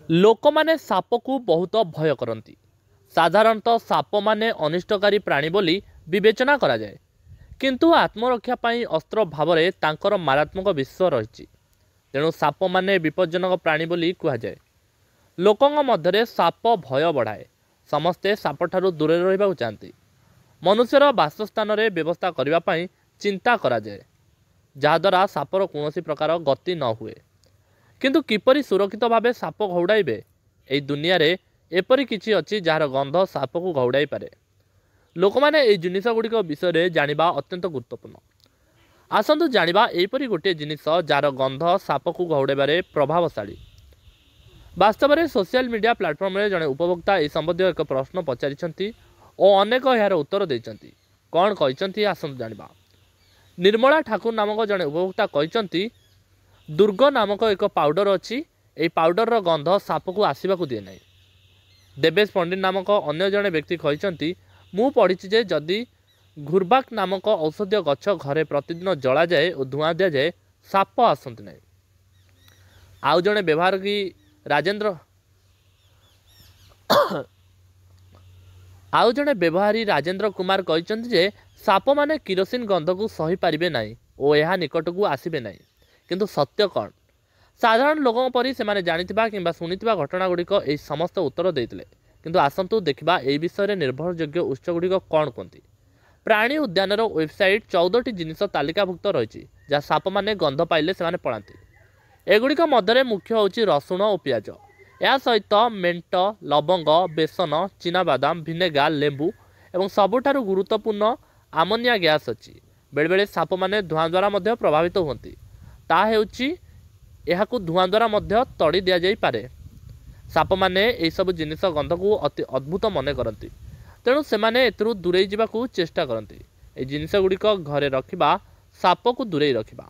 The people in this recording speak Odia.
ଲୋକମାନେ ସାପକୁ ବହୁତ ଭୟ କରନ୍ତି। ସାଧାରଣତଃ ସାପମାନେ ଅନିଷ୍ଟକାରୀ ପ୍ରାଣୀ ବୋଲି ବିବେଚନା କରାଯାଏ, କିନ୍ତୁ ଆତ୍ମରକ୍ଷା ପାଇଁ ଅସ୍ତ୍ର ଭାବରେ ତାଙ୍କର ମାରାତ୍ମକ ବିଷ ରହିଛି। ତେଣୁ ସାପମାନେ ବିପଜ୍ଜନକ ପ୍ରାଣୀ ବୋଲି କୁହାଯାଏ। ଲୋକଙ୍କ ମଧ୍ୟରେ ସାପ ଭୟ ବଢ଼ାଏ। ସମସ୍ତେ ସାପଠାରୁ ଦୂରରେ ରହିବାକୁ ଚାହାନ୍ତି। ମନୁଷ୍ୟର ବାସସ୍ଥାନରେ ବ୍ୟବସ୍ଥା କରିବା ପାଇଁ ଚିନ୍ତା କରାଯାଏ, ଯାହାଦ୍ୱାରା ସାପର କୌଣସି ପ୍ରକାର ଗତି ନ ହୁଏ। କିନ୍ତୁ କିପରି ସୁରକ୍ଷିତ ଭାବେ ସାପ ଘଉଡ଼ାଇବେ? ଏହି ଦୁନିଆରେ ଏପରି କିଛି ଅଛି ଯାହାର ଗନ୍ଧ ସାପକୁ ଘଉଡ଼ାଇ ପାରେ। ଲୋକମାନେ ଏହି ଜିନିଷଗୁଡ଼ିକ ବିଷୟରେ ଜାଣିବା ଅତ୍ୟନ୍ତ ଗୁରୁତ୍ୱପୂର୍ଣ୍ଣ। ଆସନ୍ତୁ ଜାଣିବା ଏହିପରି ଗୋଟିଏ ଜିନିଷ ଯାହାର ଗନ୍ଧ ସାପକୁ ଘଉଡ଼ାଇବାରେ ପ୍ରଭାବଶାଳୀ। ବାସ୍ତବରେ ସୋସିଆଲ ମିଡ଼ିଆ ପ୍ଲାଟଫର୍ମରେ ଜଣେ ଉପଭୋକ୍ତା ଏହି ସମ୍ବନ୍ଧୀୟ ଏକ ପ୍ରଶ୍ନ ପଚାରିଛନ୍ତି ଓ ଅନେକ ଏହାର ଉତ୍ତର ଦେଇଛନ୍ତି। କ'ଣ କହିଛନ୍ତି ଆସନ୍ତୁ ଜାଣିବା। ନିର୍ମଳା ଠାକୁର ନାମକ ଜଣେ ଉପଭୋକ୍ତା କହିଛନ୍ତି, ଦୁର୍ଗ ନାମକ ଏକ ପାଉଡର ଅଛି। ଏହି ପାଉଡରର ଗନ୍ଧ ସାପକୁ ଆସିବାକୁ ଦିଏ ନାହିଁ। ଦେବେଶ ପଣ୍ଡିତ ନାମକ ଅନ୍ୟ ଜଣେ ବ୍ୟକ୍ତି କହିଛନ୍ତି, ମୁଁ ପଢ଼ିଛି ଯେ ଯଦି ଘୁର୍ବାକ୍ ନାମକ ଔଷଧୀୟ ଗଛ ଘରେ ପ୍ରତିଦିନ ଜଳାଯାଏ ଓ ଧୂଆଁ ଦିଆଯାଏ, ସାପ ଆସନ୍ତି ନାହିଁ। ଆଉ ଜଣେ ବ୍ୟବହାରୀ ରାଜେନ୍ଦ୍ର କୁମାର କହିଛନ୍ତି ଯେ ସାପମାନେ କିରୋସିନ ଗନ୍ଧକୁ ସହିପାରିବେ ନାହିଁ ଓ ଏହା ନିକଟକୁ ଆସିବେ ନାହିଁ। କିନ୍ତୁ ସତ୍ୟ କ'ଣ? ସାଧାରଣ ଲୋକଙ୍କ ପରି ସେମାନେ ଜାଣିଥିବା କିମ୍ବା ଶୁଣିଥିବା ଘଟଣାଗୁଡ଼ିକ ଏହି ସମସ୍ତ ଉତ୍ତର ଦେଇଥିଲେ। କିନ୍ତୁ ଆସନ୍ତୁ ଦେଖିବା ଏହି ବିଷୟରେ ନିର୍ଭରଯୋଗ୍ୟ ଉତ୍ସଗୁଡ଼ିକ କ'ଣ କୁହନ୍ତି। ପ୍ରାଣୀ ଉଦ୍ୟାନର ୱେବସାଇଟ୍ 14ଟି ଜିନିଷ ତାଲିକାଭୁକ୍ତ ରହିଛି ଯାହା ସାପମାନେ ଗନ୍ଧ ପାଇଲେ ସେମାନେ ପଳାନ୍ତି। ଏଗୁଡ଼ିକ ମଧ୍ୟରେ ମୁଖ୍ୟ ହେଉଛି ରସୁଣ ଓ ପିଆଜ। ଏହା ସହିତ ମେଣ୍ଟ, ଲବଙ୍ଗ, ବେସନ, ଚିନାବାଦାମ, ଭିନେଗାର, ଲେମ୍ବୁ ଏବଂ ସବୁଠାରୁ ଗୁରୁତ୍ୱପୂର୍ଣ୍ଣ ଆମୋନିଆ ଗ୍ୟାସ୍ ଅଛି। ବେଳେବେଳେ ସାପମାନେ ଧୂଆଁ ଦ୍ୱାରା ମଧ୍ୟ ପ୍ରଭାବିତ ହୁଅନ୍ତି। ତାହା ହେଉଛି ଏହାକୁ ଧୂଆଁ ଦ୍ୱାରା ମଧ୍ୟ ତଡ଼ି ଦିଆଯାଇପାରେ। ସାପମାନେ ଏହିସବୁ ଜିନିଷ ଗନ୍ଧକୁ ଅତି ଅଦ୍ଭୁତ ମନେ କରନ୍ତି, ତେଣୁ ସେମାନେ ଏଥିରୁ ଦୂରେଇ ଯିବାକୁ ଚେଷ୍ଟା କରନ୍ତି। ଏହି ଜିନିଷଗୁଡ଼ିକ ଘରେ ରଖିବା ସାପକୁ ଦୂରେଇ ରଖିବା।